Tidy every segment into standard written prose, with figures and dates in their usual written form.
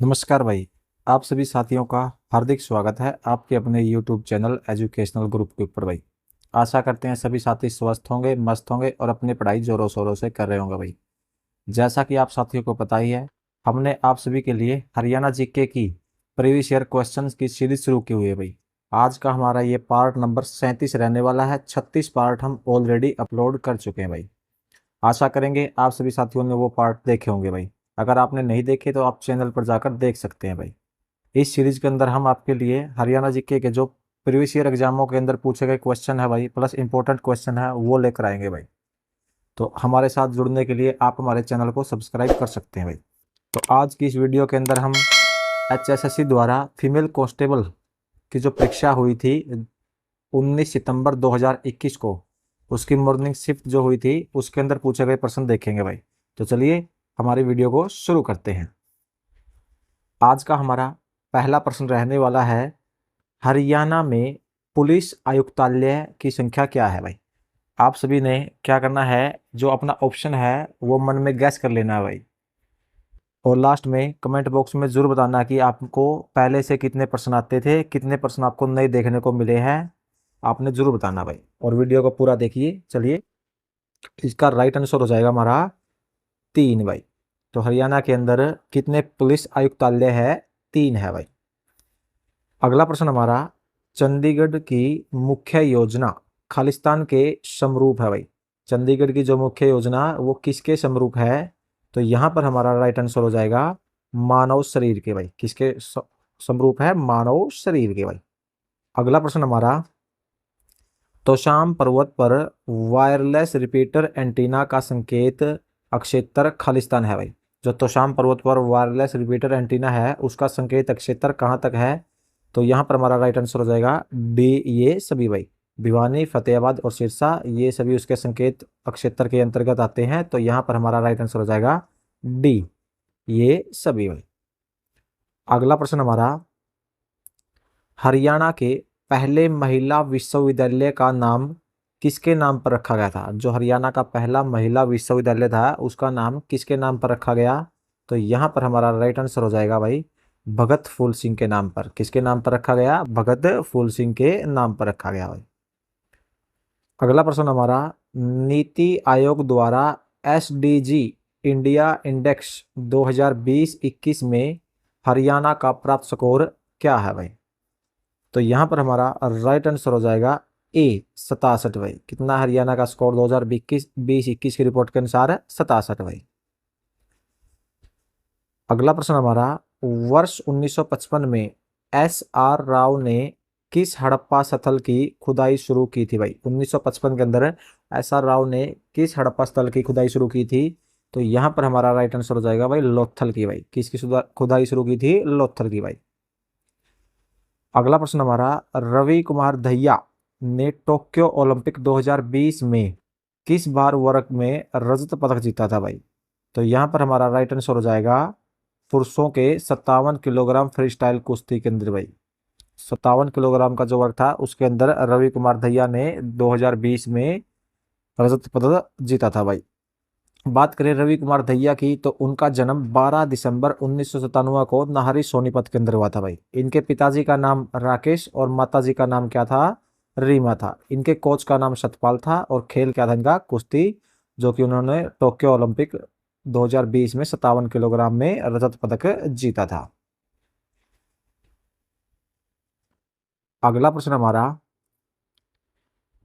नमस्कार भाई। आप सभी साथियों का हार्दिक स्वागत है आपके अपने YouTube चैनल एजुकेशनल ग्रुप के ऊपर भाई। आशा करते हैं सभी साथी स्वस्थ होंगे, मस्त होंगे और अपनी पढ़ाई जोरों शोरों से कर रहे होंगे भाई। जैसा कि आप साथियों को पता ही है, हमने आप सभी के लिए हरियाणा जीके की प्रीवियस ईयर क्वेश्चंस की सीरीज शुरू की हुई है भाई। आज का हमारा ये पार्ट नंबर 37 रहने वाला है। 36 पार्ट हम ऑलरेडी अपलोड कर चुके हैं भाई। आशा करेंगे आप सभी साथियों ने वो पार्ट देखे होंगे भाई। अगर आपने नहीं देखे तो आप चैनल पर जाकर देख सकते हैं भाई। इस सीरीज के अंदर हम आपके लिए हरियाणा जीके के जो प्रीवियस ईयर एग्जामों के अंदर पूछे गए क्वेश्चन है भाई, प्लस इंपॉर्टेंट क्वेश्चन है, वो लेकर आएंगे भाई। तो हमारे साथ जुड़ने के लिए आप हमारे चैनल को सब्सक्राइब कर सकते हैं भाई। तो आज की इस वीडियो के अंदर हम HSSC द्वारा फीमेल कांस्टेबल की जो परीक्षा हुई थी 19 सितंबर 2021 को, उसकी मॉर्निंग शिफ्ट जो हुई थी उसके अंदर पूछे गए प्रश्न देखेंगे भाई। तो चलिए हमारी वीडियो को शुरू करते हैं। आज का हमारा पहला प्रश्न रहने वाला है, हरियाणा में पुलिस आयुक्तालय की संख्या क्या है भाई। आप सभी ने क्या करना है, जो अपना ऑप्शन है वो मन में गैस कर लेना है भाई। और लास्ट में कमेंट बॉक्स में जरूर बताना कि आपको पहले से कितने प्रश्न आते थे, कितने प्रश्न आपको नए देखने को मिले हैं। आपने जरूर बताना भाई और वीडियो को पूरा देखिए। चलिए, इसका राइट आंसर हो जाएगा हमारा 3 भाई। तो हरियाणा के अंदर कितने पुलिस आयुक्तालय है? 3 है भाई। अगला प्रश्न हमारा, चंडीगढ़ की मुख्य योजना खालिस्तान के समरूप है भाई। चंडीगढ़ की जो मुख्य योजना वो किसके समरूप है? तो यहाँ पर हमारा राइट आंसर हो जाएगा मानव शरीर के भाई। किसके समरूप है? मानव शरीर के भाई। अगला प्रश्न हमारा, तोशाम पर्वत पर वायरलेस रिपीटर एंटीना का संकेत अक्षेत्र खालिस्तान है भाई। जो तोशाम पर्वत पर वायरलेस रिपीटर एंटीना है उसका संकेत अक्षेत्र कहाँ तक है? तो यहाँ पर हमारा राइट आंसर हो जाएगा डी, ये सभी भाई। भिवानी, फतेहाबाद और सिरसा ये सभी उसके संकेत अक्षेत्र के अंतर्गत आते हैं। तो यहाँ पर हमारा राइट आंसर हो जाएगा डी, ये सभी भाई। अगला प्रश्न हमारा, हरियाणा के पहले महिला विश्वविद्यालय का नाम किसके नाम पर रखा गया था? जो हरियाणा का पहला महिला विश्वविद्यालय था उसका नाम किसके नाम पर रखा गया? तो यहाँ पर हमारा राइट आंसर हो जाएगा भाई भगत फूल सिंह के नाम पर। किसके नाम पर रखा गया? भगत फूल सिंह के नाम पर रखा गया भाई। अगला प्रश्न हमारा, नीति आयोग द्वारा SDG इंडिया इंडेक्स 2020-21 में हरियाणा का प्राप्त स्कोर क्या है भाई? तो यहाँ पर हमारा राइट आंसर हो जाएगा ए, 67 भाई। कितना हरियाणा का स्कोर 2020-21 की रिपोर्ट के अनुसार? 67 भाई। अगला प्रश्न हमारा, वर्ष 1955 में SR राव ने किस हड़प्पा स्थल की खुदाई शुरू की थी भाई? 1955 के अंदर SR राव ने किस हड़प्पा स्थल की खुदाई शुरू की थी? तो यहाँ पर हमारा राइट आंसर हो जाएगा भाई लोथल की भाई। किसकी खुदाई शुरू की थी? लोथल की भाई। अगला प्रश्न हमारा, रवि कुमार दहिया ने टोक्यो ओलंपिक 2020 में किस बार वर्ग में रजत पदक जीता था भाई? तो यहाँ पर हमारा राइट आंसर हो जाएगा पुरुषों के 57 किलोग्राम फ्री स्टाइल कुश्ती के अंदर भाई। 57 किलोग्राम का जो वर्ग था उसके अंदर रवि कुमार दहिया ने 2020 में रजत पदक जीता था भाई। बात करें रवि कुमार दहिया की तो उनका जन्म 12 दिसंबर 1997 को नाहरी सोनीपत के अंदर हुआ था भाई। इनके पिताजी का नाम राकेश और माताजी का नाम क्या था? रीमा था। इनके कोच का नाम सतपाल था और खेल क्या था इनका? कुश्ती, जो कि उन्होंने टोक्यो ओलंपिक 2020 में 57 किलोग्राम में रजत पदक जीता था। अगला प्रश्न हमारा,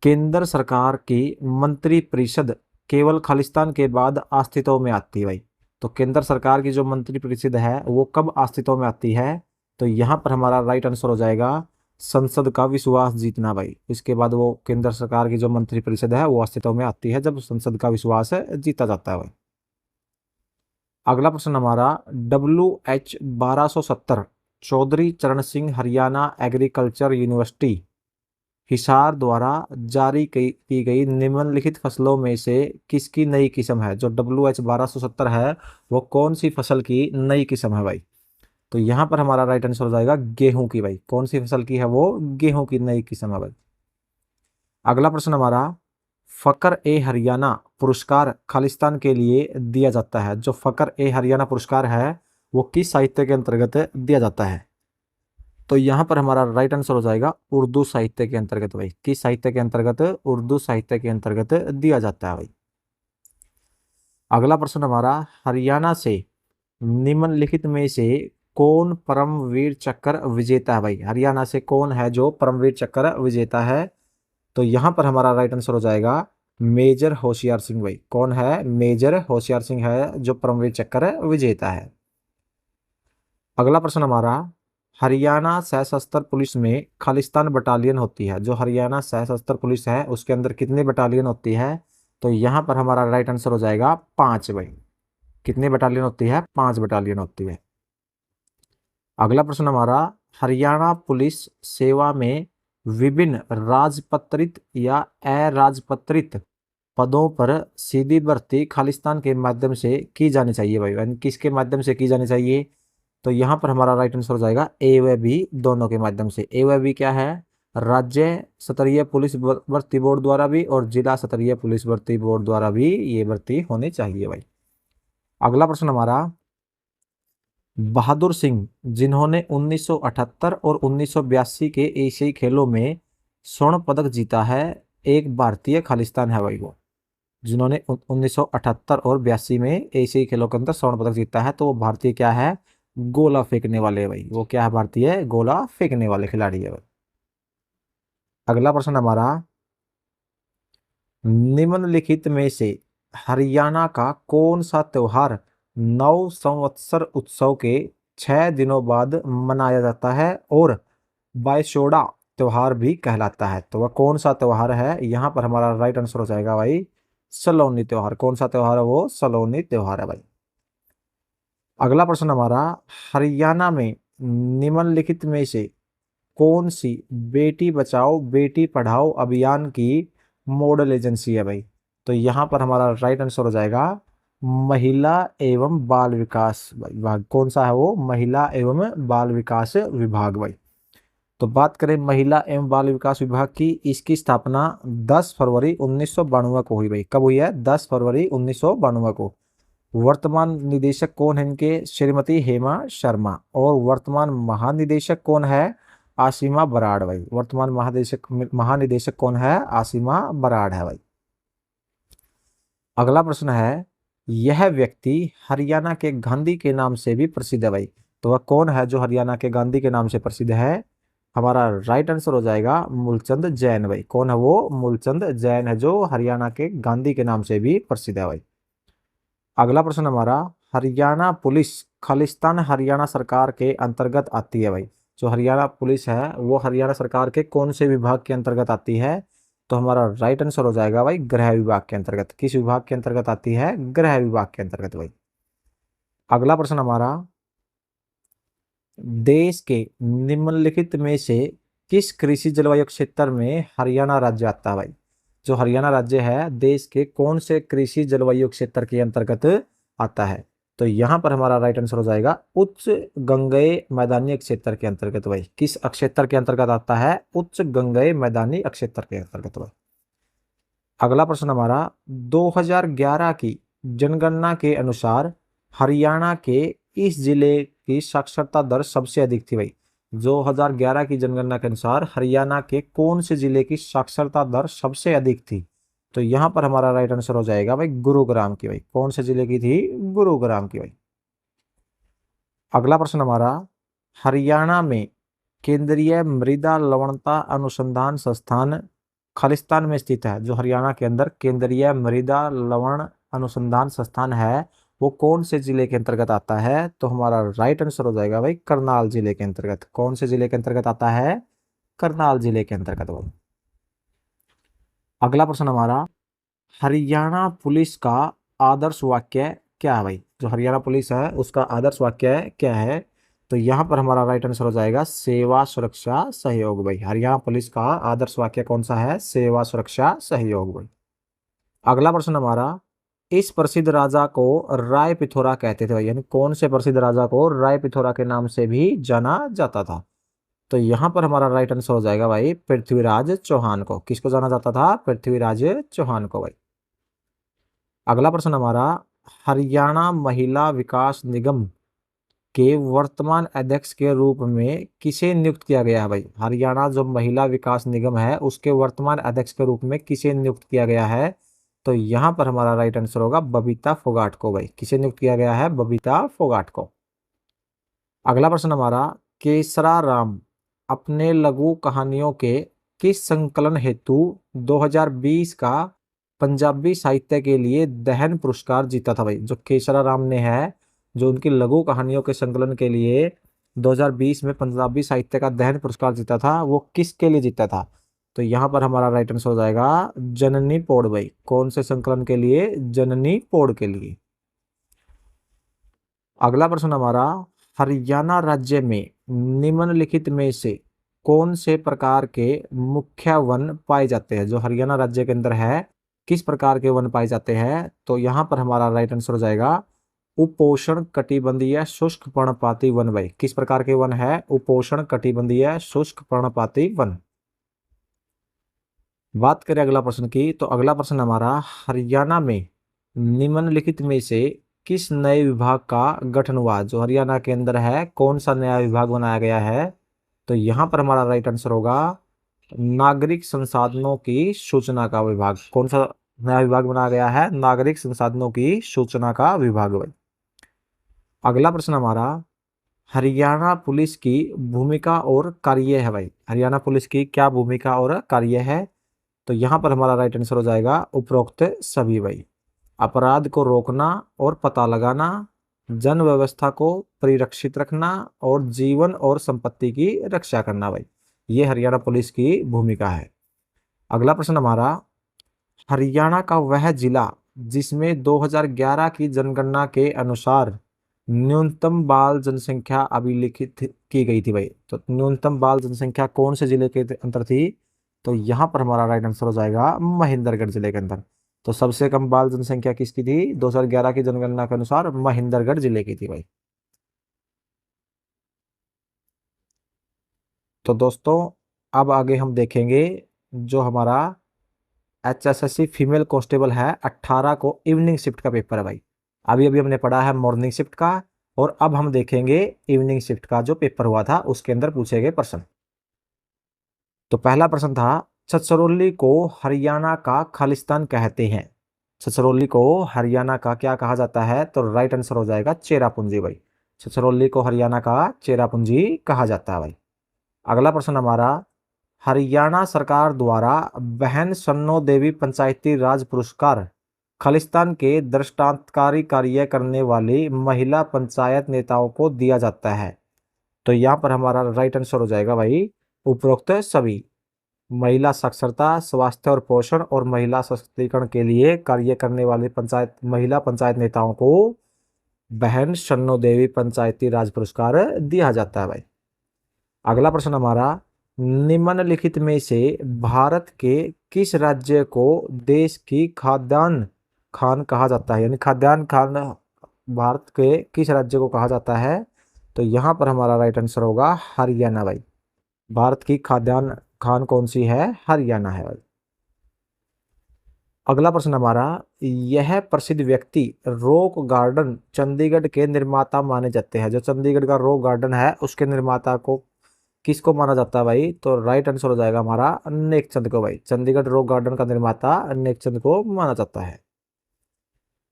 केंद्र सरकार की मंत्री परिषद केवल खालिस्तान के बाद अस्तित्व में आती है भाई। तो केंद्र सरकार की जो मंत्री परिषद है वो कब अस्तित्व में आती है? तो यहाँ पर हमारा राइट आंसर हो जाएगा संसद का विश्वास जीतना भाई। इसके बाद वो केंद्र सरकार की जो मंत्री परिषद है वो अस्तित्व में आती है जब संसद का विश्वास जीता जाता है भाई। अगला प्रश्न हमारा, WH 1270 चौधरी चरण सिंह हरियाणा एग्रीकल्चर यूनिवर्सिटी हिसार द्वारा जारी की गई निम्नलिखित फसलों में से किसकी नई किस्म है? जो WH 1270 है वो कौन सी फसल की नई किस्म है भाई? तो यहाँ पर हमारा राइट आंसर हो जाएगा गेहूं की भाई। कौन सी फसल की है वो? गेहूं की नई किस्म है भाई। अगला प्रश्न हमारा, फकर ए हरियाणा पुरस्कार खालिस्तान के लिए दिया जाता है। जो फकर ए हरियाणा पुरस्कार है वो किस साहित्य के अंतर्गत दिया जाता है? तो यहाँ पर हमारा राइट आंसर हो जाएगा उर्दू साहित्य के अंतर्गत भाई। किस साहित्य के अंतर्गत? उर्दू साहित्य के अंतर्गत दिया जाता है भाई। अगला प्रश्न हमारा, हरियाणा से निम्नलिखित में से कौन परमवीर चक्र विजेता है भाई? हरियाणा से कौन है जो परमवीर चक्र विजेता है? तो यहाँ पर हमारा राइट आंसर हो जाएगा मेजर होशियार सिंह भाई। कौन है? मेजर होशियार सिंह है जो परमवीर चक्र विजेता है। अगला प्रश्न हमारा, हरियाणा सशस्त्र पुलिस में खालिस्तान बटालियन होती है। जो हरियाणा सशस्त्र पुलिस है उसके अंदर कितनी बटालियन होती है? तो यहाँ पर हमारा राइट आंसर हो जाएगा 5 भाई। कितनी बटालियन होती है? 5 बटालियन होती है। अगला प्रश्न हमारा, हरियाणा पुलिस सेवा में विभिन्न राजपत्रित या अराजपत्रित पदों पर सीधी भर्ती खालिस्तान के माध्यम से की जानी चाहिए भाई। यानी किसके माध्यम से की जानी चाहिए? तो यहाँ पर हमारा राइट आंसर हो जाएगा ए व बी, दोनों के माध्यम से। ए व बी क्या है? राज्य स्तरीय पुलिस भर्ती बोर्ड द्वारा भी और जिला स्तरीय पुलिस भर्ती बोर्ड द्वारा भी ये भर्ती होनी चाहिए भाई। अगला प्रश्न हमारा, बहादुर सिंह जिन्होंने 1978 और 1982 के एशियाई खेलों में स्वर्ण पदक जीता है, एक भारतीय खालिस्तान है भाई। वो जिन्होंने 1978 और 82 में एशियाई खेलों के अंदर स्वर्ण पदक जीता है, तो वो भारतीय क्या है? गोला फेंकने वाले भाई। वो क्या है? भारतीय गोला फेंकने वाले खिलाड़ी है भाई। अगला प्रश्न हमारा, निम्नलिखित में से हरियाणा का कौन सा त्योहार नव संवत्सर उत्सव के 6 दिनों बाद मनाया जाता है और बायशोड़ा त्योहार भी कहलाता है? तो वह कौन सा त्योहार है? यहाँ पर हमारा राइट आंसर हो जाएगा भाई सलोनी त्योहार। कौन सा त्योहार है वो? सलोनी त्योहार है भाई। अगला प्रश्न हमारा, हरियाणा में निम्नलिखित में से कौन सी बेटी बचाओ बेटी पढ़ाओ अभियान की मॉडल एजेंसी है भाई? तो यहाँ पर हमारा राइट आंसर हो जाएगा महिला एवं बाल विकास विभाग। कौन सा है वो? महिला एवं बाल विकास विभाग भाई। तो बात करें महिला एवं बाल विकास विभाग की, इसकी स्थापना 10 फरवरी 1992 को हुई भाई। कब हुई है? 10 फरवरी 1992 को। वर्तमान निदेशक कौन है इनके? श्रीमती हेमा शर्मा। और वर्तमान महानिदेशक कौन है? आसिमा बराड़ भाई। वर्तमान महानिदेशक कौन है? आसिमा बराड़ है भाई। अगला प्रश्न है, यह व्यक्ति हरियाणा के गांधी के नाम से भी प्रसिद्ध है भाई। तो वह कौन है जो हरियाणा के गांधी के नाम से प्रसिद्ध है? हमारा राइट आंसर हो जाएगा मूलचंद जैन भाई। कौन है वो? मूलचंद जैन है जो हरियाणा के गांधी के नाम से भी प्रसिद्ध है भाई। अगला प्रश्न हमारा, हरियाणा पुलिस खालिस्तान हरियाणा सरकार के अंतर्गत आती है भाई। जो हरियाणा पुलिस है वो हरियाणा सरकार के कौन से विभाग के अंतर्गत आती है? तो हमारा राइट आंसर हो जाएगा भाई गृह विभाग के अंतर्गत। किस विभाग के अंतर्गत आती है? गृह विभाग के अंतर्गत भाई। अगला प्रश्न हमारा, देश के निम्नलिखित में से किस कृषि जलवायु क्षेत्र में हरियाणा राज्य आता है भाई? जो हरियाणा राज्य है देश के कौन से कृषि जलवायु क्षेत्र के अंतर्गत आता है? तो यहाँ पर हमारा राइट आंसर हो जाएगा उच्च गंगेय मैदानी क्षेत्र के अंतर्गत भाई। किस क्षेत्र के अंतर्गत आता है? उच्च गंगेय मैदानी क्षेत्र के अंतर्गत भाई। अगला प्रश्न हमारा, 2011 की जनगणना के अनुसार हरियाणा के इस जिले की साक्षरता दर सबसे अधिक थी भाई। 2011 की जनगणना के अनुसार हरियाणा के कौन से जिले की साक्षरता दर सबसे अधिक थी? तो यहाँ पर हमारा राइट आंसर हो जाएगा भाई गुरुग्राम की भाई। कौन से जिले की थी? गुरुग्राम की भाई। अगला प्रश्न हमारा, हरियाणा में केंद्रीय मृदा लवणता अनुसंधान संस्थान खालिस्तान में स्थित है। जो हरियाणा के अंदर केंद्रीय मृदा लवण अनुसंधान संस्थान है वो कौन से जिले के अंतर्गत आता है? तो हमारा राइट आंसर हो जाएगा भाई करनाल जिले के अंतर्गत। कौन से जिले के अंतर्गत आता है? करनाल जिले के अंतर्गत भाई। अगला प्रश्न हमारा, हरियाणा पुलिस का आदर्श वाक्य क्या है भाई? जो हरियाणा पुलिस है उसका आदर्श वाक्य क्या है? तो यहाँ पर हमारा राइट आंसर हो जाएगा सेवा सुरक्षा सहयोग भाई। हरियाणा पुलिस का आदर्श वाक्य कौन सा है? सेवा सुरक्षा सहयोग भाई। अगला प्रश्न हमारा, इस प्रसिद्ध राजा को राय पिथोरा कहते थे भाई। यानी कौन से प्रसिद्ध राजा को राय पिथोरा के नाम से भी जाना जाता था? तो यहाँ पर हमारा राइट आंसर हो जाएगा भाई पृथ्वीराज चौहान को। किसको जाना जाता था? पृथ्वीराज चौहान को भाई। अगला प्रश्न हमारा, हरियाणा महिला विकास निगम के वर्तमान अध्यक्ष के रूप में किसे नियुक्त किया गया है भाई? हरियाणा जो महिला विकास निगम है उसके वर्तमान अध्यक्ष के रूप में किसे नियुक्त किया गया है? तो यहाँ पर हमारा राइट आंसर होगा बबीता फोगाट को भाई। किसे नियुक्त किया गया है? बबीता फोगाट को। अगला प्रश्न हमारा, केसरा राम अपने लघु कहानियों के किस संकलन हेतु 2020 का पंजाबी साहित्य के लिए दहन पुरस्कार जीता था भाई? जो केसरा राम ने है, जो उनकी लघु कहानियों के संकलन के लिए 2020 में पंजाबी साहित्य का दहन पुरस्कार जीता था, वो किसके लिए जीता था? तो यहाँ पर हमारा राइट आंसर हो जाएगा जननी पौड़ भाई। कौन से संकलन के लिए? जननी पौड़ के लिए। अगला प्रश्न हमारा, हरियाणा राज्य में निम्नलिखित में से कौन से प्रकार के मुख्य वन पाए जाते हैं? जो हरियाणा राज्य के अंदर है, किस प्रकार के वन पाए जाते हैं? तो यहाँ पर हमारा राइट आंसर हो जाएगा उपोष्ण कटिबंधीय शुष्क पर्णपाती वन भाई। किस प्रकार के वन है? उपोष्ण कटिबंधीय शुष्क पर्णपाती वन। बात करें अगला प्रश्न की, तो अगला प्रश्न हमारा, हरियाणा में निम्नलिखित में से किस नए विभाग का गठन हुआ? जो हरियाणा के अंदर है, कौन सा नया विभाग बनाया गया है? तो यहाँ पर हमारा राइट आंसर होगा नागरिक संसाधनों की सूचना का विभाग। कौन सा नया विभाग बनाया गया है? नागरिक संसाधनों की सूचना का विभाग। अगला प्रश्न हमारा, हरियाणा पुलिस की भूमिका और कार्य है भाई। हरियाणा पुलिस की क्या भूमिका और कार्य है? तो यहाँ पर हमारा राइट आंसर हो जाएगा उपरोक्त सभी भाई। अपराध को रोकना और पता लगाना, जन व्यवस्था को परिरक्षित रखना और जीवन और संपत्ति की रक्षा करना भाई, ये हरियाणा पुलिस की भूमिका है। अगला प्रश्न हमारा, हरियाणा का वह जिला जिसमें 2011 की जनगणना के अनुसार न्यूनतम बाल जनसंख्या अभिलिखित की गई थी भाई। तो न्यूनतम बाल जनसंख्या कौन से जिले के अंदर थी? तो यहाँ पर हमारा राइट आंसर हो जाएगा महेंद्रगढ़ जिले के अंदर। तो सबसे कम बाल जनसंख्या किसकी थी 2011 की जनगणना के अनुसार? महेंद्रगढ़ जिले की थी भाई। तो दोस्तों अब आगे हम देखेंगे जो हमारा HSSC फीमेल कांस्टेबल है, 18 को इवनिंग शिफ्ट का पेपर है भाई। अभी अभी हमने पढ़ा है मॉर्निंग शिफ्ट का, और अब हम देखेंगे इवनिंग शिफ्ट का जो पेपर हुआ था उसके अंदर पूछे गए प्रश्न। तो पहला प्रश्न था, छछरौली को हरियाणा का खालिस्तान कहते हैं। छछरौली को हरियाणा का क्या कहा जाता है? तो राइट आंसर हो जाएगा चेरापूंजी भाई। छछरौली को हरियाणा का चेरापूंजी कहा जाता है भाई। अगला प्रश्न हमारा, हरियाणा सरकार द्वारा बहन सन्नो देवी पंचायती राज पुरस्कार खालिस्तान के दृष्टांतकारी कार्य करने वाली महिला पंचायत नेताओं को दिया जाता है। तो यहाँ पर हमारा राइट आंसर हो जाएगा भाई उपरोक्त सभी। महिला साक्षरता, स्वास्थ्य और पोषण और महिला सशक्तिकरण के लिए कार्य करने वाली महिला पंचायत नेताओं को बहन सन्नो देवी पंचायती राज पुरस्कार दिया जाता है भाई। अगला प्रश्न हमारा, निम्नलिखित में से भारत के किस राज्य को देश की खाद्यान्न खान कहा जाता है? यानी खाद्यान्न खान भारत के किस राज्य को कहा जाता है? तो यहाँ पर हमारा राइट आंसर होगा हरियाणा भाई। भारत की खाद्यान्न खान कौन सी है? हरियाणा है भाई। अगला प्रश्न हमारा, यह प्रसिद्ध व्यक्ति रॉक गार्डन चंडीगढ़ के निर्माता माने जाते हैं। जो चंडीगढ़ का रॉक गार्डन है उसके निर्माता को किसको माना जाता है भाई? तो राइट आंसर हो जाएगा हमारा अनेक चंद को भाई। चंडीगढ़ रॉक गार्डन का निर्माता अनेक चंद को माना जाता है।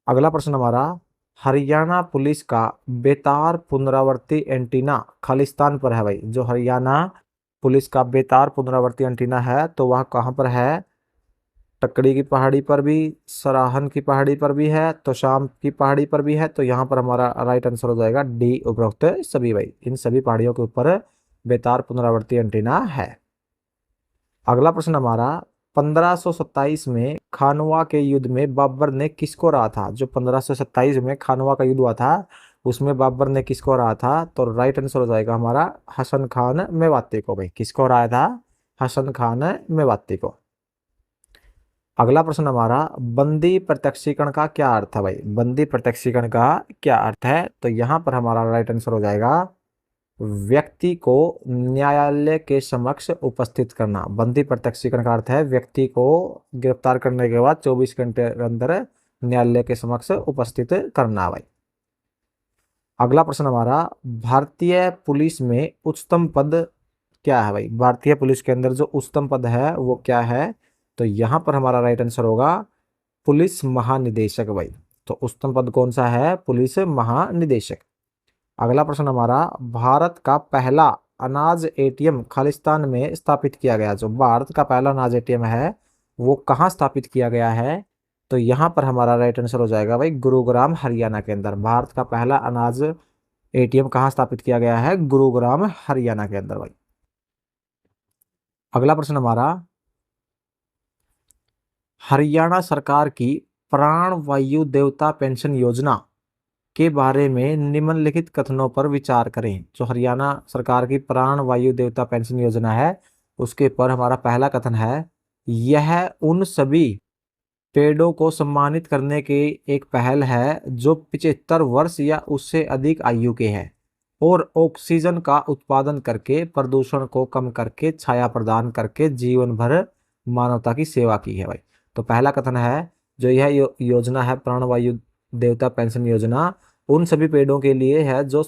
अगला प्रश्न हमारा, हरियाणा पुलिस का बेतार पुनरावर्ती एंटीना खालिस्तान पर है भाई। जो हरियाणा पुलिस का बेतार पुनरावर्ती एंटीना है तो वह कहाँ पर है? टक्कड़ी की पहाड़ी पर भी, सराहन की पहाड़ी पर भी है, तो शाम की पहाड़ी पर भी है। तो यहाँ पर हमारा राइट आंसर हो जाएगा डी उपरोक्त सभी भाई। इन सभी पहाड़ियों के ऊपर बेतार पुनरावर्ती एंटीना है। अगला प्रश्न हमारा, 1527 में खानवा के युद्ध में बाबर ने किसको हराया था? जो 1527 में खानवा का युद्ध हुआ था उसमें बाबर ने किसको हराया था? तो राइट आंसर हो जाएगा हमारा हसन खान मेवाती को भाई। किसको हराया था? हसन खान मेवाती को। अगला प्रश्न हमारा, बंदी प्रत्यक्षीकरण का क्या अर्थ है भाई? बंदी प्रत्यक्षीकरण का क्या अर्थ है? तो यहाँ पर हमारा राइट आंसर हो जाएगा व्यक्ति को न्यायालय के समक्ष उपस्थित करना। बंदी प्रत्यक्षीकरण का अर्थ है व्यक्ति को गिरफ्तार करने के बाद 24 घंटे के अंदर न्यायालय के समक्ष उपस्थित करना भाई। अगला प्रश्न हमारा, भारतीय पुलिस में उच्चतम पद क्या है भाई? भारतीय पुलिस के अंदर जो उच्चतम पद है वो क्या है? तो यहाँ पर हमारा राइट आंसर होगा पुलिस महानिदेशक भाई। तो उच्चतम पद कौन सा है? पुलिस महानिदेशक। अगला प्रश्न हमारा, भारत का पहला अनाज एटीएम खालिस्तान में स्थापित किया गया। जो भारत का पहला अनाज एटीएम है वो कहाँ स्थापित किया गया है? तो यहाँ पर हमारा राइट आंसर हो जाएगा भाई गुरुग्राम हरियाणा के अंदर। भारत का पहला अनाज एटीएम कहाँ स्थापित किया गया है? गुरुग्राम हरियाणा के अंदर भाई। अगला प्रश्न हमारा, हरियाणा सरकार की प्राण वायु देवता पेंशन योजना के बारे में निम्नलिखित कथनों पर विचार करें। जो हरियाणा सरकार की प्राण वायु देवता पेंशन योजना है उसके पर हमारा पहला कथन है, यह उन सभी पेड़ों को सम्मानित करने की एक पहल है जो 75 वर्ष या उससे अधिक आयु के हैं और ऑक्सीजन का उत्पादन करके, प्रदूषण को कम करके, छाया प्रदान करके जीवन भर मानवता की सेवा की है भाई। तो पहला कथन है जो यह योजना है प्राणवायु देवता पेंशन योजना उन सभी पेड़ों के लिए है जो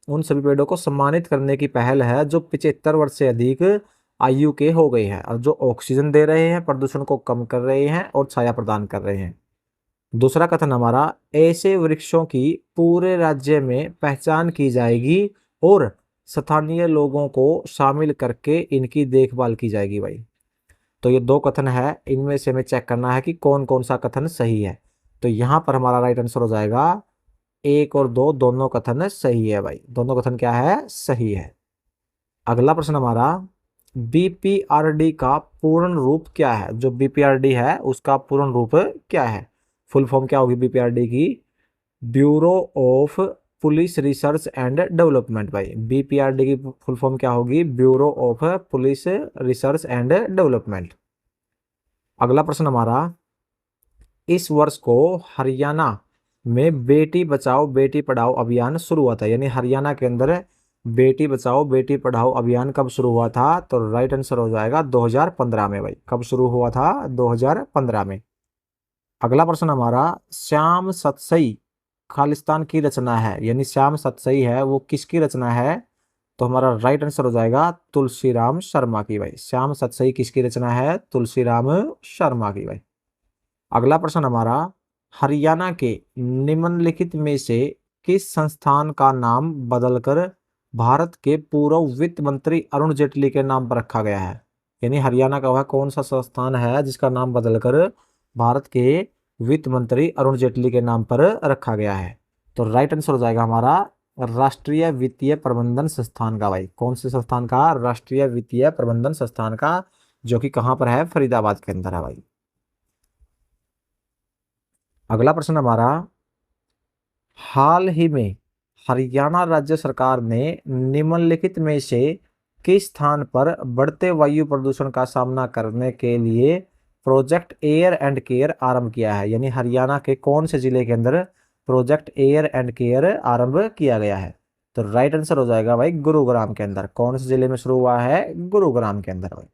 उन सभी पेड़ों को सम्मानित करने की पहल है जो 75 वर्ष से अधिक आयु के हो गए हैं और जो ऑक्सीजन दे रहे हैं, प्रदूषण को कम कर रहे हैं और छाया प्रदान कर रहे हैं। दूसरा कथन हमारा, ऐसे वृक्षों की पूरे राज्य में पहचान की जाएगी और स्थानीय लोगों को शामिल करके इनकी देखभाल की जाएगी भाई। तो ये दो कथन है, इनमें से हमें चेक करना है कि कौन कौन सा कथन सही है। तो यहाँ पर हमारा राइट आंसर हो जाएगा 1 और 2 दोनों कथन सही है भाई। दोनों कथन क्या है? सही है। अगला प्रश्न हमारा, बीपीआरडी का पूर्ण रूप क्या है? जो बीपीआरडी है उसका पूर्ण रूप क्या है? फुल फॉर्म क्या होगी बीपीआरडी की? Bureau of police research and development भाई। बीपीआरडी की फुल फॉर्म क्या होगी? Bureau of police research and development. अगला प्रश्न हमारा, इस वर्ष को हरियाणा में बेटी बचाओ बेटी पढ़ाओ अभियान शुरू हुआ था। यानी हरियाणा के अंदर बेटी बचाओ बेटी पढ़ाओ अभियान कब शुरू हुआ था? तो राइट आंसर हो जाएगा 2015 में भाई। कब शुरू हुआ था? 2015 में। अगला प्रश्न हमारा, श्याम सतसई खालिस्तान की रचना है। यानी श्याम सतसई है वो किसकी रचना है? तो हमारा राइट आंसर हो जाएगा तुलसीराम शर्मा की भाई। श्याम सतसई किसकी रचना है? तुलसीराम शर्मा की भाई। अगला प्रश्न हमारा, हरियाणा के निम्नलिखित में से किस संस्थान का नाम बदलकर भारत के पूर्व वित्त मंत्री अरुण जेटली के नाम पर रखा गया है? यानी हरियाणा का वह कौन सा संस्थान है जिसका नाम बदलकर भारत के वित्त मंत्री अरुण जेटली के नाम पर रखा गया है? तो राइट आंसर हो जाएगा हमारा राष्ट्रीय वित्तीय प्रबंधन संस्थान का भाई। कौन से संस्थान का? राष्ट्रीय वित्तीय प्रबंधन संस्थान का, जो कि कहाँ पर है? फरीदाबाद के अंदर है भाई। अगला प्रश्न हमारा, हाल ही में हरियाणा राज्य सरकार ने निम्नलिखित में से किस स्थान पर बढ़ते वायु प्रदूषण का सामना करने के लिए प्रोजेक्ट एयर एंड केयर आरंभ किया है? यानी हरियाणा के कौन से जिले के अंदर प्रोजेक्ट एयर एंड केयर आरंभ किया गया है? तो राइट आंसर हो जाएगा भाई गुरुग्राम के अंदर। कौन से जिले में शुरू हुआ है? गुरुग्राम के अंदर भाई।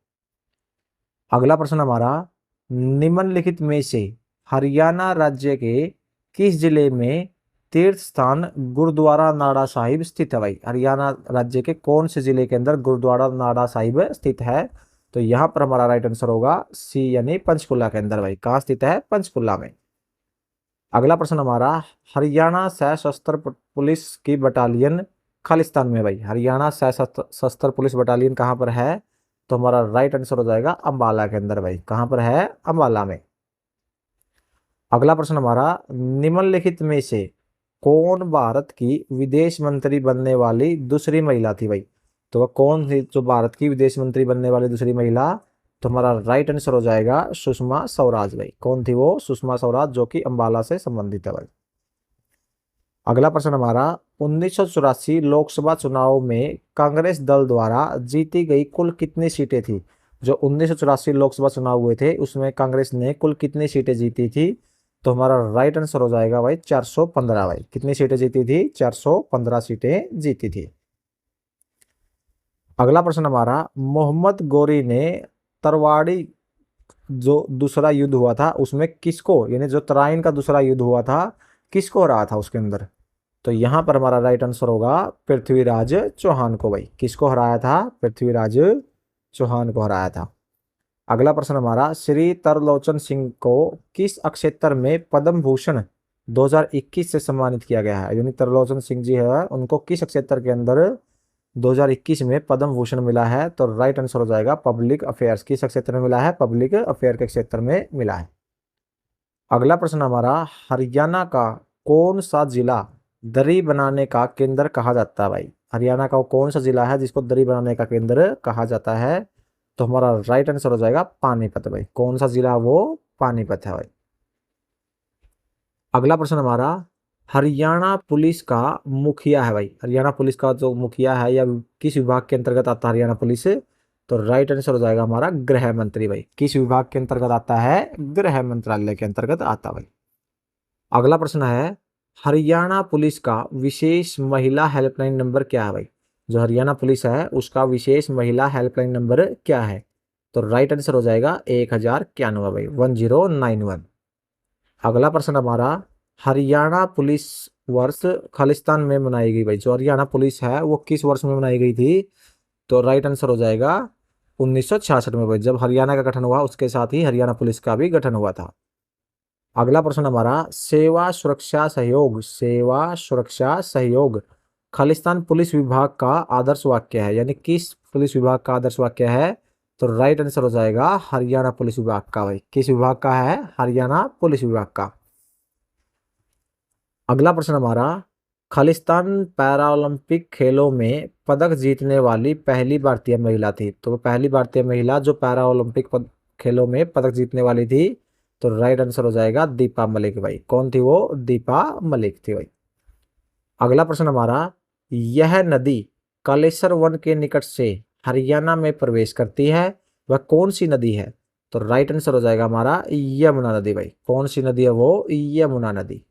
अगला प्रश्न हमारा, निम्नलिखित में से हरियाणा राज्य के किस जिले में तीर्थ स्थान गुरुद्वारा नाड़ा साहिब स्थित है भाई? हरियाणा राज्य के कौन से जिले के अंदर गुरुद्वारा नाड़ा साहिब स्थित है? तो यहाँ पर हमारा राइट आंसर होगा सी, यानी पंचकुला के अंदर भाई। कहाँ स्थित है? पंचकुला में। अगला प्रश्न हमारा, हरियाणा सशस्त्र पुलिस की बटालियन खालिस्तान में भाई। हरियाणा सशस्त्र पुलिस बटालियन कहाँ पर है? तो हमारा राइट आंसर हो जाएगा अंबाला के अंदर भाई। कहाँ पर है? अंबाला में। अगला प्रश्न हमारा, निम्नलिखित में से कौन भारत की विदेश मंत्री बनने वाली दूसरी महिला थी भाई? तो वह कौन थी जो भारत की विदेश मंत्री बनने वाली दूसरी महिला? तो हमारा राइट आंसर हो जाएगा सुषमा स्वराज भाई। कौन थी वो? सुषमा स्वराज, जो कि अंबाला से संबंधित है भाई। अगला प्रश्न हमारा, 1984 लोकसभा चुनाव में कांग्रेस दल द्वारा जीती गई कुल कितनी सीटें थी? जो 1984 लोकसभा चुनाव हुए थे उसमें कांग्रेस ने कुल कितनी सीटें जीती थी? तो हमारा राइट आंसर हो जाएगा भाई 415 भाई। कितनी सीटें जीती थी? 415 सीटें जीती थी। अगला प्रश्न हमारा, मोहम्मद गोरी ने तरवाड़ी जो दूसरा युद्ध हुआ था उसमें किसको, यानी जो तराइन का दूसरा युद्ध हुआ था किसको हराया था उसके अंदर? तो यहाँ पर हमारा राइट आंसर होगा पृथ्वीराज चौहान को भाई। किसको हराया था? पृथ्वीराज चौहान को हराया था। अगला प्रश्न हमारा, श्री तरलोचन सिंह को किस अक्षेत्र में पद्म भूषण 2021 से सम्मानित किया गया है? यानी तरलोचन सिंह जी है, उनको किस अक्षेत्र के अंदर 2021 में पद्म भूषण मिला है? तो राइट आंसर हो जाएगा पब्लिक अफेयर्स। किस क्षेत्र में मिला है? पब्लिक अफेयर के क्षेत्र में मिला है। अगला प्रश्न हमारा, हरियाणा का कौन सा जिला दरी बनाने का केंद्र कहा जाता है भाई? हरियाणा का कौन सा जिला है जिसको दरी बनाने का केंद्र कहा जाता है? तो हमारा राइट आंसर हो जाएगा पानीपत भाई। कौन सा जिला? वो पानीपत है भाई। अगला प्रश्न हमारा, हरियाणा पुलिस का मुखिया है भाई। हरियाणा पुलिस का जो मुखिया है या किस विभाग के अंतर्गत आता है हरियाणा पुलिस? तो राइट आंसर हो जाएगा हमारा गृह मंत्री भाई। किस विभाग के अंतर्गत आता है? गृह मंत्रालय के अंतर्गत आता भाई। अगला प्रश्न है, हरियाणा पुलिस का विशेष महिला हेल्पलाइन नंबर क्या है भाई? जो हरियाणा पुलिस है उसका विशेष महिला हेल्पलाइन नंबर क्या है? तो राइट आंसर हो जाएगा 1091 भाई, 1091। अगला प्रश्न हमारा, हरियाणा पुलिस वर्ष खालिस्तान में मनाई गई भाई। जो हरियाणा पुलिस है वो किस वर्ष में मनाई गई थी? तो राइट आंसर हो जाएगा 1966 में भाई। जब हरियाणा का गठन हुआ उसके साथ ही हरियाणा पुलिस का भी गठन हुआ था। अगला प्रश्न हमारा, सेवा सुरक्षा सहयोग, सेवा सुरक्षा सहयोग खालिस्तान पुलिस विभाग का आदर्श वाक्य है। यानी किस पुलिस विभाग का आदर्श वाक्य है? तो राइट आंसर हो जाएगा हरियाणा पुलिस विभाग का भाई। किस विभाग का है? हरियाणा पुलिस विभाग का। अगला प्रश्न हमारा, खालिस्तान पैरालंपिक खेलों में पदक जीतने वाली पहली भारतीय महिला थी। तो पहली भारतीय महिला जो पैरालंपिक खेलों में पदक जीतने वाली थी, तो राइट आंसर हो जाएगा दीपा मलिक भाई। कौन थी वो? दीपा मलिक थी भाई। अगला प्रश्न हमारा, यह नदी कालेश्वर वन के निकट से हरियाणा में प्रवेश करती है, वह कौन सी नदी है? तो राइट आंसर हो जाएगा हमारा यमुना नदी भाई। कौन सी नदी है वो? यमुना नदी।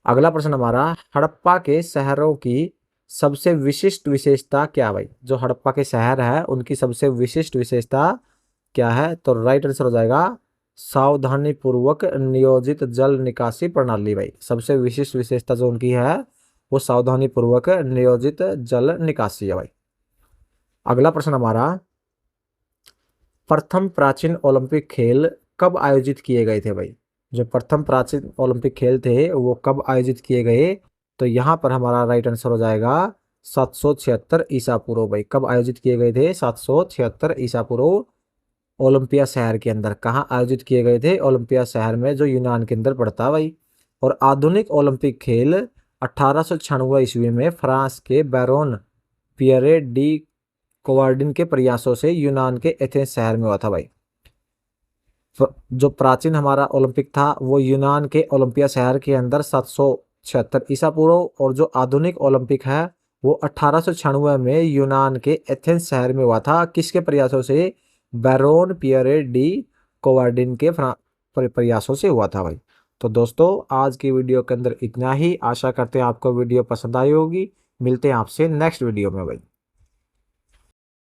अगला प्रश्न हमारा, हड़प्पा के शहरों की सबसे विशिष्ट विशेषता क्या भाई? जो हड़प्पा के शहर है उनकी सबसे विशिष्ट विशेषता क्या है? तो राइट आंसर हो जाएगा सावधानी पूर्वक नियोजित जल निकासी प्रणाली भाई। सबसे विशिष्ट विशेषता जो उनकी है वो सावधानी पूर्वक नियोजित जल निकासी है भाई। अगला प्रश्न हमारा, प्रथम प्राचीन ओलंपिक खेल कब आयोजित किए गए थे भाई? जो प्रथम प्राचीन ओलंपिक खेल थे वो कब आयोजित किए गए? तो यहाँ पर हमारा राइट आंसर हो जाएगा 776 ईसा पूर्व भाई। कब आयोजित किए गए थे? 776 ईसा पूर्व ओलंपिया शहर के अंदर। कहाँ आयोजित किए गए थे? ओलंपिया शहर में, जो यूनान के अंदर पड़ता है भाई। और आधुनिक ओलंपिक खेल 1896 ईस्वी में फ्रांस के बैरोन पियरे डी कोवार्डिन के प्रयासों से यूनान के एथेंस शहर में हुआ था भाई। जो प्राचीन हमारा ओलंपिक था वो यूनान के ओलंपिया शहर के अंदर 776 ईसा पूर्व, और जो आधुनिक ओलंपिक है वो 1896 में यूनान के एथेंस शहर में हुआ था। किसके प्रयासों से? बैरोन पियरे डी कोवार्डिन के प्रयासों से हुआ था भाई। तो दोस्तों आज की वीडियो के अंदर इतना ही। आशा करते हैं आपको वीडियो पसंद आई होगी। मिलते हैं आपसे नेक्स्ट वीडियो में भाई।